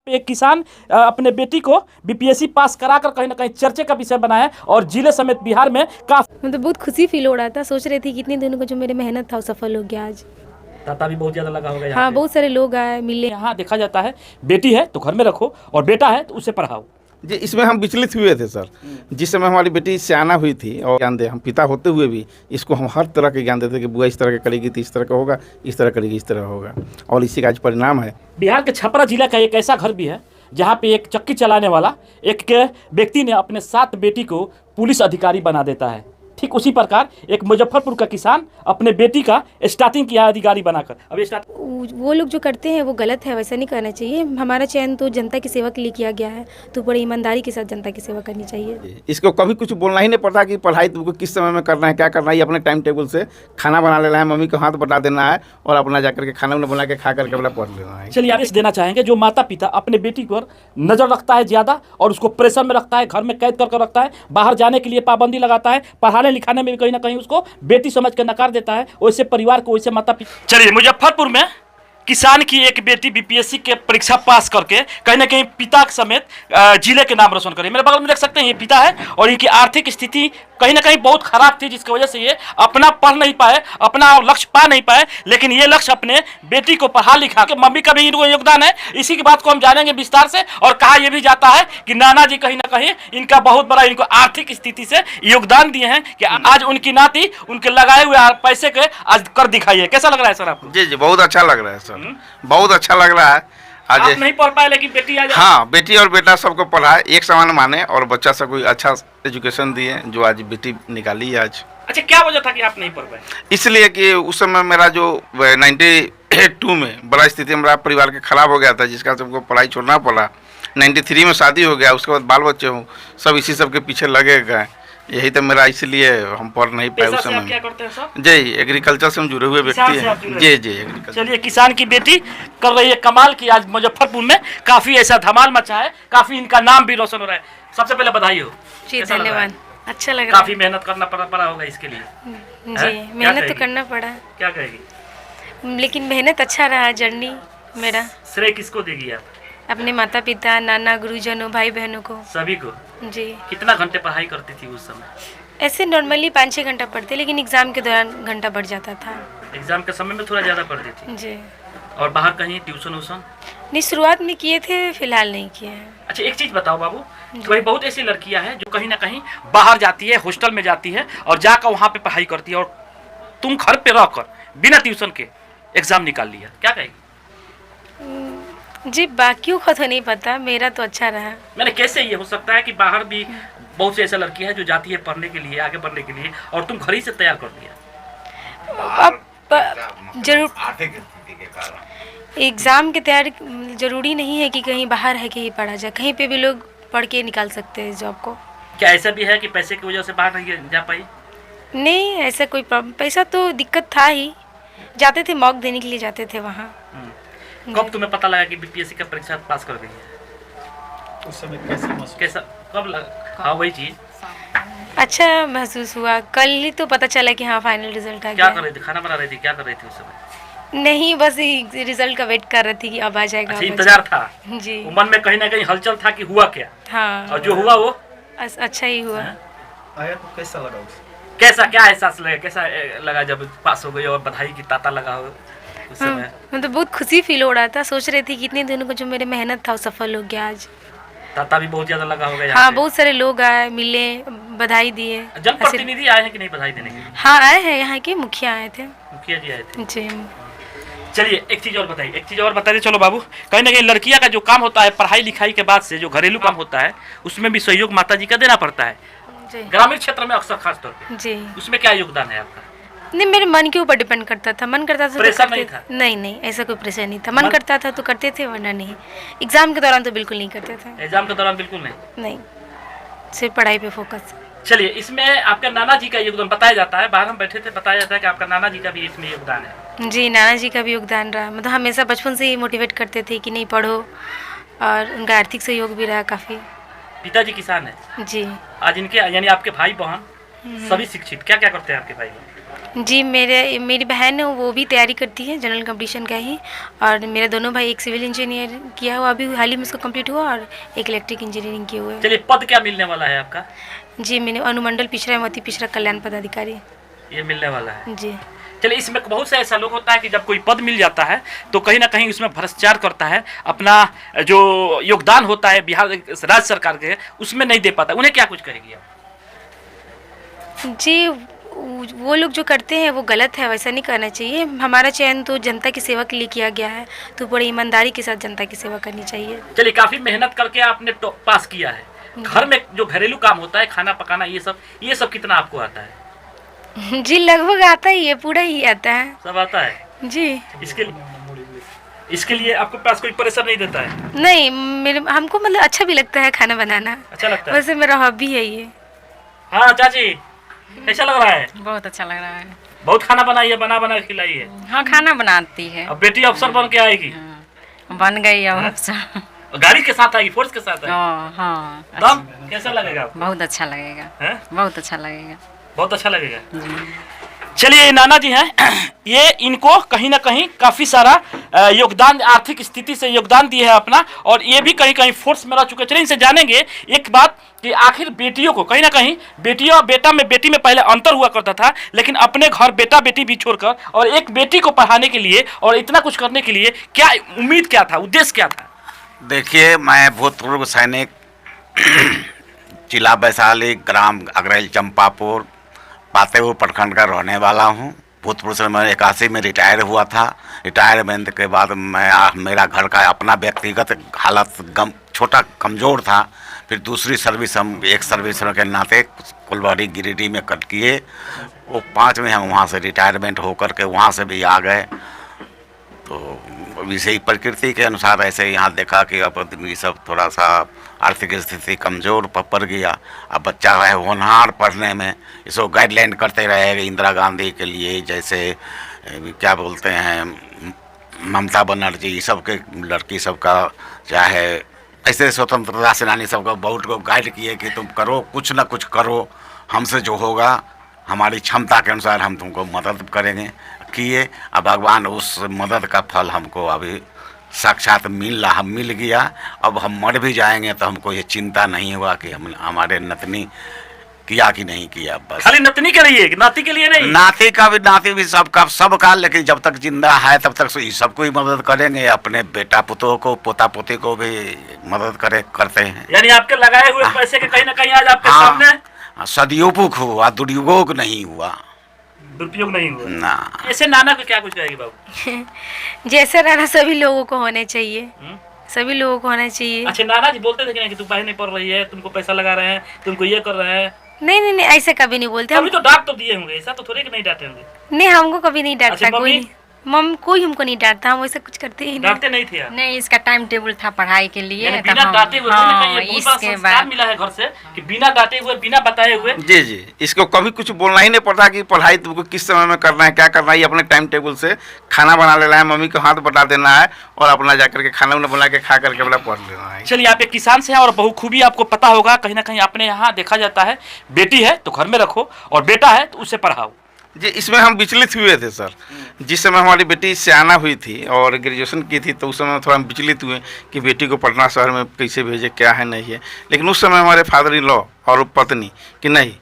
एक किसान अपने बेटी को बीपीएससी पास कराकर कहीं ना कहीं चर्चे का विषय बना है और जिले समेत बिहार में काफी मतलब बहुत खुशी फील हो रहा था। सोच रही थी कि इतने दिनों का जो मेरी मेहनत था वो सफल हो गया आज। ताता भी बहुत ज्यादा लगा होगा यहाँ हाँ, पे। बहुत सारे लोग आए मिले। यहाँ देखा जाता है बेटी है तो घर में रखो और बेटा है तो उसे पढ़ाओ। जी, इसमें हम विचलित हुए थे सर। जिस समय हमारी बेटी सयाना हुई थी और ज्ञान दे, हम पिता होते हुए भी इसको हम हर तरह के ज्ञान देते कि बुआ इस तरह का करेगी तो इस तरह का होगा, इस तरह करेगी इस तरह होगा, और इसी का आज परिणाम है। बिहार के छपरा जिला का एक ऐसा घर भी है जहाँ पे एक चक्की चलाने वाला एक व्यक्ति ने अपने 7 बेटी को पुलिस अधिकारी बना देता है। ठीक उसी प्रकार एक मुजफ्फरपुर का किसान अपने बेटी का स्टार्टिंग किया अधिकारी बनाकर। अब वो लोग जो करते हैं वो गलत है, वैसा नहीं करना चाहिए। हमारा चयन तो जनता की सेवा के लिए किया गया है, तो बड़ी ईमानदारी के साथ जनता की सेवा करनी चाहिए। इसको कभी कुछ बोलना ही नहीं पड़ता कि पढ़ाई तुमको किस समय में करना है, क्या करना है। ये अपने टाइम टेबल से खाना बना लेना है, मम्मी को हाथ बटा देना है और अपना जाकर के खाना बना के खा करके अपना पढ़ लेना है। चलिए आदेश देना चाहेंगे जो माता पिता अपने बेटी पर नजर रखता है ज्यादा और उसको प्रेशर में रखता है, घर में कैद कर रखता है, बाहर जाने के लिए पाबंदी लगाता है, पढ़ाने लिखाने में भी कहीं ना कहीं उसको बेटी समझ कर नकार देता है, वैसे परिवार को वैसे माता पिता। चलिए मुजफ्फरपुर में किसान की एक बेटी बीपीएससी के परीक्षा पास करके कहीं ना कहीं पिता समेत जिले के नाम रोशन करे। मेरे बगल में देख सकते हैं ये पिता है और इनकी आर्थिक स्थिति कहीं ना कहीं बहुत खराब थी, जिसकी वजह से ये अपना पढ़ नहीं पाए, अपना लक्ष्य पा नहीं पाए। लेकिन ये लक्ष्य अपने बेटी को पढ़ा लिखा के मम्मी का भी इनको योगदान है। इसी की बात को हम जानेंगे विस्तार से। और कहा यह भी जाता है कि नाना जी कहीं ना कहीं इनका बहुत बड़ा इनको आर्थिक स्थिति से योगदान दिए हैं कि आज उनकी नाती उनके लगाए हुए पैसे के आज कर दिखाई है। कैसा लग रहा है सर आपको? जी जी, बहुत अच्छा लग रहा है सर, बहुत अच्छा लग रहा है। आप नहीं पढ़ पाए लेकिन बेटी आज। हाँ, बेटी और बेटा सबको पढ़ाए, एक समान माने और बच्चा सब कोई अच्छा एजुकेशन दिए, जो आज बेटी निकाली है आज। अच्छा, क्या वजह था कि आप नहीं पढ़ पाए? इसलिए कि उस समय मेरा जो 92 में बड़ा स्थिति मेरा परिवार के खराब हो गया था, जिसका सबको पढ़ाई छोड़ना पड़ा। 93 में शादी हो गया, उसके बाद बाल बच्चे हूँ, सब इसी सब के पीछे लगे गए। यही तो मेरा, इसलिए हम पढ़ नहीं पाए उस समय। क्या करते हैं सर? जी, एग्रीकल्चर से हम जुड़े हुए व्यक्ति हैं। जी जी, एग्रीकल्चर। चलिए, किसान की बेटी कर रही है कमाल की। आज मुजफ्फरपुर में काफी ऐसा धमाल मचा है, काफी इनका नाम भी रोशन हो रहा है। सबसे पहले बधाई हो। जी धन्यवाद, अच्छा लग रहा है। काफी मेहनत करना पड़ा होगा इसके लिए। जी, मेहनत तो करना पड़ा। क्या कहेगी? लेकिन मेहनत अच्छा रहा जर्नी मेरा। श्रेय किसको देगी आप? अपने माता पिता, नाना, गुरुजनों, भाई बहनों को, सभी को। जी। कितना घंटे पढ़ाई करती थी उस समय? ऐसे नॉर्मली 5-6 घंटा पढ़ते, लेकिन एग्जाम के दौरान घंटा बढ़ जाता था। एग्जाम के समय में थोड़ा ज्यादा पढ़ती थी? जी। और बाहर कहीं ट्यूशन व्यूशन? नहीं, शुरुआत में किए थे, फिलहाल नहीं किए हैं। अच्छा, एक चीज बताओ बाबू, भाई बहुत ऐसी लड़कियां हैं जो कहीं ना कहीं बाहर जाती है, हॉस्टल में जाती है और जाकर वहाँ पे पढ़ाई करती है, और तुम घर पे रहकर बिना ट्यूशन के एग्जाम निकाल लिया, क्या कहेगी? जी, बाकियों का तो नहीं पता, मेरा तो अच्छा रहा। मैंने कैसे ये हो सकता है कि बाहर भी बहुत सी ऐसा लड़की है जो जाती है पढ़ने के लिए, आगे बढ़ने के लिए, और तुम घर ही से तैयार कर दिया? अब जरूर एग्ज़ाम की तैयारी जरूरी नहीं है कि कहीं बाहर है कि ही पढ़ा जाए, कहीं पे भी लोग पढ़ के निकाल सकते हैं इस जॉब को। क्या ऐसा भी है कि पैसे की वजह से बाहर नहीं जा पाई? नहीं, ऐसा कोई प्रॉब्लम, पैसा तो दिक्कत था ही, जाते थे मॉक देने के लिए जाते थे वहाँ। कब तुम्हें पता लगा कि बीपीएससी का परीक्षा पास कर गई है? उस समय कैसा कब लगा? हाँ, वही चीज अच्छा महसूस हुआ। कल ही तो पता चला कि हाँ फाइनल रिजल्ट आ गया। क्या कर रही थी? खाना बना रही थी? क्या कर रही थी उस समय? नहीं, बस रिजल्ट का वेट कर रही थी कि अब आ जाएगा। अच्छा, इंतजार था जी। मन में कहीं ना कहीं हलचल था कि हुआ क्या? हाँ, और जो हुआ वो अच्छा ही हुआ। आया तो कैसा लगा? कैसा, क्या एहसास लगा, कैसा लगा जब पास हो गई और बधाई की ताता लगा हो उस समय? मतलब बहुत खुशी फील हो रहा था। सोच रही थी कि इतने दिनों का जो मेरी मेहनत था वो सफल हो गया आज। ताता भी बहुत ज्यादा लगा होगा? हाँ, बहुत सारे लोग आए, मिले, बधाई दिए। जनप्रतिनिधि आए हैं कि नहीं बधाई देने के लिए? हाँ, आए हैं, यहाँ के मुखिया आए थे। मुखिया जी आए थे? जी। चलिए, एक चीज और बताइए, एक चीज और बता दे। चलो बाबू, कहीं ना कहीं लड़कियां का जो काम होता है पढ़ाई लिखाई के बाद से, जो घरेलू काम होता है, उसमें भी सहयोग माता जी का देना पड़ता है, ग्रामीण क्षेत्र में अक्सर खास तौर पे। जी। उसमें क्या योगदान है आपका? नहीं, मेरे मन के ऊपर डिपेंड करता था। मन करता था प्रेशर तो नहीं करते था? नहीं, ऐसा कोई प्रेशर नहीं था। मन करता था तो करते थे, वरना नहीं। एग्जाम के दौरान तो बिल्कुल नहीं करते थे। एग्जाम के दौरान बिल्कुल नहीं, सिर्फ पढ़ाई पे फोकस। चलिए, इसमें आपका नाना जी का योगदान बताया जाता है, बाहर हम बैठे थे, बताया जाता है कि आपका नाना जी का भी इसमें योगदान है। जी, नाना जी का भी योगदान रहा। मतलब हमेशा बचपन से ही मोटिवेट करते थे कि नहीं पढ़ो, और उनका आर्थिक सहयोग भी रहा काफ़ी। पिताजी किसान है? जी। आज इनके यानी आपके भाई बहन सभी शिक्षित? क्या क्या करते हैं आपके भाई बहन? जी मेरी बहन है, वो भी तैयारी करती है जनरल कंपटीशन का ही। और मेरे दोनों भाई, एक सिविल इंजीनियर किया हुआ अभी हाल ही में उसका कंप्लीट हुआ, और एक इलेक्ट्रिक इंजीनियरिंग किए हुए हैं। चलिए, पद क्या मिलने वाला है आपका? जी मैंने अनुमंडल पिछड़ा मोती पिछड़ा कल्याण पदाधिकारी ये मिलने वाला है। जी। चलिए, इसमें बहुत से ऐसा लोग होता है कि जब कोई पद मिल जाता है तो कहीं ना कहीं उसमें भ्रष्टाचार करता है, अपना जो योगदान होता है बिहार राज्य सरकार के उसमें नहीं दे पाता। उन्हें क्या कुछ कहेगी आप? जी वो लोग जो करते हैं वो गलत है, वैसा नहीं करना चाहिए। हमारा चयन तो जनता की सेवा के लिए किया गया है, तो बड़ी ईमानदारी के साथ जनता की सेवा करनी चाहिए। चलिए, काफ़ी मेहनत करके आपने पास किया है। घर में जो घरेलू काम होता है, खाना पकाना, ये सब कितना आपको आता है? जी लगभग आता ही है, पूरा ही आता है। सब आता है जी। इसके लिए आपके पास कोई प्रेशर नहीं देता है? नहीं, हमको मतलब अच्छा भी लगता है खाना बनाना। अच्छा लगता है? वैसे मेरा हॉबी है ये। हाँ चाची, कैसा लग रहा है? बहुत अच्छा लग रहा है। बहुत खाना बनाई है, बना के खिलाई है? हाँ, खाना बनाती है। अब बेटी अफसर बन के आएगी? हाँ, बन गई अब अफसर। गाड़ी के साथ आएगी, फोर्स के साथ आएगी? हाँ। तब कैसा लगेगा? बहुत अच्छा लगेगा। है? बहुत अच्छा लगेगा। बहुत अच्छा लगेगा। चलिए, नाना जी हैं, ये इनको कहीं ना कहीं काफ़ी सारा योगदान, आर्थिक स्थिति से योगदान दिए है अपना, और ये भी कहीं कहीं फोर्स में रह चुके। चलिए, इनसे जानेंगे एक बात कि आखिर बेटियों को कहीं ना कहीं बेटियों और बेटी में पहले अंतर हुआ करता था, लेकिन अपने घर बेटा बेटी भी छोड़कर और एक बेटी को पढ़ाने के लिए और इतना कुछ करने के लिए क्या उम्मीद, क्या था, उद्देश्य क्या था? देखिए, मैं भूतपूर्व सैनिक जिला वैशाली, ग्राम अगरेल चंपापुर, पातेपुर प्रखंड का रहने वाला हूँ। भूतपूर्व से मैं 81 में रिटायर हुआ था। रिटायरमेंट के बाद मेरा घर का अपना व्यक्तिगत हालत छोटा कमज़ोर था। फिर दूसरी सर्विस हम एक सर्विस के नाते कुलवाड़ी गिरिडीह में कट किए। वो 5 में हम वहाँ से रिटायरमेंट होकर के वहाँ से भी आ गए। तो इसी प्रकृति के अनुसार ऐसे यहाँ देखा कि अब ये सब थोड़ा सा आर्थिक स्थिति कमज़ोर पड़ गया। अब बच्चा है होनहार पढ़ने में, इसको गाइडलाइन करते रहे इंदिरा गांधी के लिए, जैसे क्या बोलते हैं ममता बनर्जी, सबके लड़की सबका, चाहे ऐसे स्वतंत्रता सेनानी सबका बहुत को गाइड किए कि तुम करो, कुछ ना कुछ करो, हमसे जो होगा हमारी क्षमता के अनुसार हम तुमको मदद करेंगे। किए, अब भगवान उस मदद का फल हमको अभी साक्षात मिल गया। अब हम मर भी जाएंगे तो हमको ये चिंता नहीं हुआ कि हमारे नतनी किया कि नहीं किया। बस खाली नतनी के लिए, नाती के लिए नहीं? नाती भी सबका, लेकिन जब तक जिंदा है तब तक सबको ही मदद करेंगे। अपने बेटा पुतों को, पोता पोती को भी मदद करते हैं। यानी आपके लगाए हुए पैसे के कहीं ना कहीं आज आपके सामने सदुपयोग हुआ, दुरुपयोग नहीं हुआ। दुरुपयोग नहीं हुआ ना। ऐसे नाना को क्या कुछ कहेगी बाबू? जैसे रहना सभी लोगों को होने चाहिए, सभी लोगों को होना चाहिए। अच्छा, नाना जी बोलते थे कि नहीं कि तू पढ़ाई नहीं पढ़ रही है, तुमको पैसा लगा रहे हैं, तुमको ये कर रहे हैं? नहीं, ऐसे कभी नहीं बोलते। अभी तो डांट तो दिए होंगे, ऐसा तो थोड़े कि नहीं डांटे होंगे। नहीं, हमको कभी नहीं डांटता। अच्छा, कोई कोई हमको नहीं डांटता, हम वैसे कुछ करते ही नहीं। डांटते नहीं थे? नहीं, इसका टाइम टेबल था पढ़ाई के लिए। बिना डांटे हुए इसके बाद मिला है घर से कि बिना डांटे हुए, बिना बताए हुए। जी, इसको कभी कुछ बोलना ही नहीं पड़ता कि पढ़ाई तुमको किस समय में करना है, क्या करना है। अपने टाइम टेबल से खाना बना लेना है, मम्मी को हाथ बटा देना है और अपना जाकर के खाना उन्हें बना के खा करके अपना पढ़ लेना है। चलिए, आप एक किसान से हैं और बहुखूबी आपको पता होगा, कहीं ना कहीं अपने यहाँ देखा जाता है बेटी है तो घर में रखो और बेटा है तो उसे पढ़ाओ। जी, इसमें हम विचलित हुए थे सर। जिस समय हमारी बेटी सियाना हुई थी और ग्रेजुएशन की थी तो उस समय थोड़ा हम विचलित हुए कि बेटी को पटना शहर में कैसे भेजे, क्या है नहीं है। लेकिन उस समय हमारे फादर इन लॉ और पत्नी कि नहीं,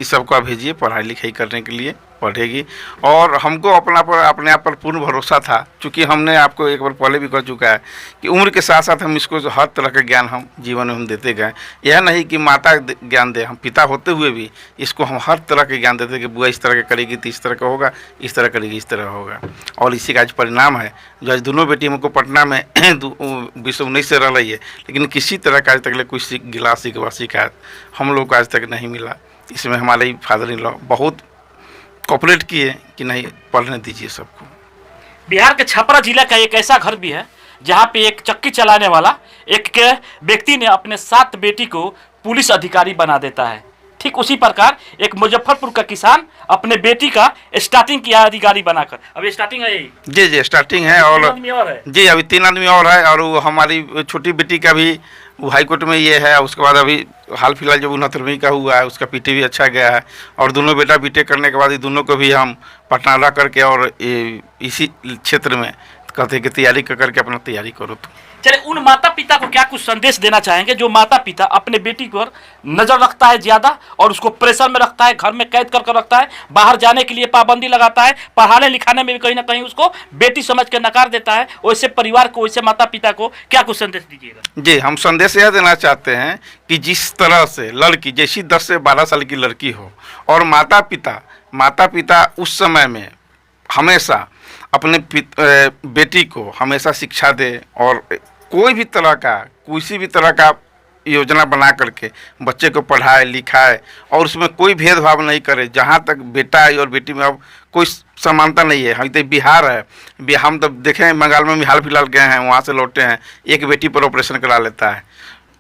इस सबको आप भेजिए, पढ़ाई लिखाई करने के लिए पढ़ेगी। और हमको अपने आप पर पूर्ण भरोसा था, क्योंकि हमने आपको एक बार पहले भी कह चुका है कि उम्र के साथ साथ हम इसको हर तरह का ज्ञान हम जीवन में हम देते गए। यह नहीं कि माता ज्ञान दे, हम पिता होते हुए भी इसको हम हर तरह के ज्ञान देते कि बुआ इस तरह का करेगी तो इस तरह का होगा, इस तरह करेगी इस तरह होगा। और इसी का आज परिणाम है जो आज दोनों बेटी हमको पटना में 2019 से रह रही है, लेकिन किसी तरह का आज तक कोई गिला शिकायत हम लोग को आज तक नहीं मिला। इसमें हमारे फादर इन लॉ बहुत कोऑपरेट किए कि नहीं, पढ़ने दीजिए सबको। बिहार के छपरा जिला का एक ऐसा घर भी है जहाँ पे एक चक्की चलाने वाला एक व्यक्ति ने अपने 7 बेटी को पुलिस अधिकारी बना देता है। ठीक उसी प्रकार एक मुजफ्फरपुर का किसान अपने बेटी का स्टार्टिंग किया अधिकारी बनाकर। अभी स्टार्टिंग है यही, जी जी स्टार्टिंग है। और 3 आदमी और है। जी अभी 3 आदमी और है। और वो हमारी छोटी बेटी का भी वो हाई कोर्ट में ये है। उसके बाद अभी हाल फिलहाल जो 69वीं का हुआ है उसका पीटी भी अच्छा गया है। और दोनों बेटा बीटेक करने के बाद ये दोनों को भी हम पटना ला करके और इसी क्षेत्र में कहते हैं कि तैयारी कर करके अपना तैयारी करो। तो चले उन माता पिता को क्या कुछ संदेश देना चाहेंगे जो माता पिता अपने बेटी पर नजर रखता है ज्यादा और उसको प्रेशर में रखता है, घर में कैद कर रखता है, बाहर जाने के लिए पाबंदी लगाता है, पढ़ाने लिखाने में भी कहीं ना कहीं उसको बेटी समझ के नकार देता है, वैसे परिवार को, वैसे माता पिता को क्या कुछ संदेश दीजिएगा? जी हम संदेश यह देना चाहते हैं कि जिस तरह से लड़की जैसी 10 से 12 साल की लड़की हो और माता पिता उस समय में हमेशा अपने बेटी को हमेशा शिक्षा दे और कोई भी तरह का किसी भी तरह का योजना बना करके बच्चे को पढ़ाए लिखाए और उसमें कोई भेदभाव नहीं करे। जहाँ तक बेटा और बेटी में अब कोई समानता नहीं है। हम तो बिहार है, हम तो देखें बंगाल में भी हाल फिलहाल गए हैं, वहाँ से लौटे हैं, एक बेटी पर ऑपरेशन करा लेता है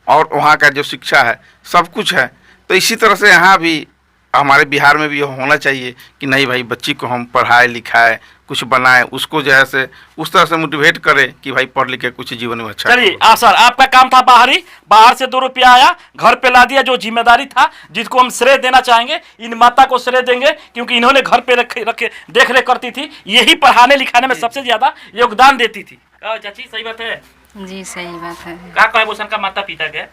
और वहाँ का जो शिक्षा है सब कुछ है। तो इसी तरह से यहाँ भी हमारे बिहार में भी होना चाहिए कि नहीं भाई बच्ची को हम पढ़ाए लिखाए कुछ बनाए, उसको जो है से उस तरह से मोटिवेट करें कि भाई पढ़ लिख के कुछ जीवन में अच्छा। चलिए सर, आपका काम था बाहर से 2 रुपया आया, घर पे ला दिया, जो जिम्मेदारी था जिसको हम श्रेय देना चाहेंगे, इन माता को श्रेय देंगे क्योंकि इन्होंने घर पे रखे देख रेख करती थी, यही पढ़ाने लिखाने में सबसे ज्यादा योगदान देती थी। चाची सही बात है? जी सही बात है। का कहे का माता पिता के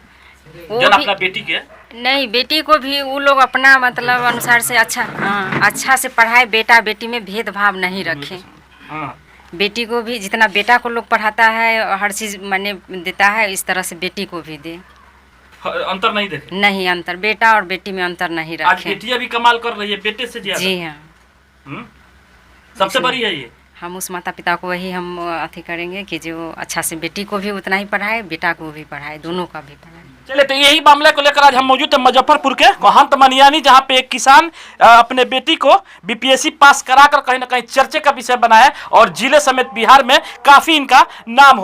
जन अपना बेटी के नहीं, बेटी को भी वो लोग अपना मतलब अनुसार से अच्छा से पढ़ाए, बेटा बेटी में भेदभाव नहीं रखें। हाँ। बेटी को भी जितना बेटा को लोग पढ़ाता है हर चीज़ माने देता है, इस तरह से बेटी को भी दे। अंतर नहीं देखे? नहीं अंतर, बेटा और बेटी में अंतर नहीं रखें। आज बेटियां भी कमाल कर रही है बेटे से ज्यादा। जी हाँ, सबसे बड़ी है ये। हम उस माता पिता को वही हम अथी करेंगे कि जो अच्छा से बेटी को भी उतना ही पढ़ाए, बेटा को भी पढ़ाए, दोनों का भी पढ़ाए। चलिए, तो यही मामले को लेकर आज हम मौजूद हैं मुजफ्फरपुर के महंत मनियानी, जहां पे एक किसान अपने बेटी को बीपीएससी पास कराकर कहीं ना कहीं चर्चे का विषय बनाया और जिले समेत बिहार में काफी इनका नाम हो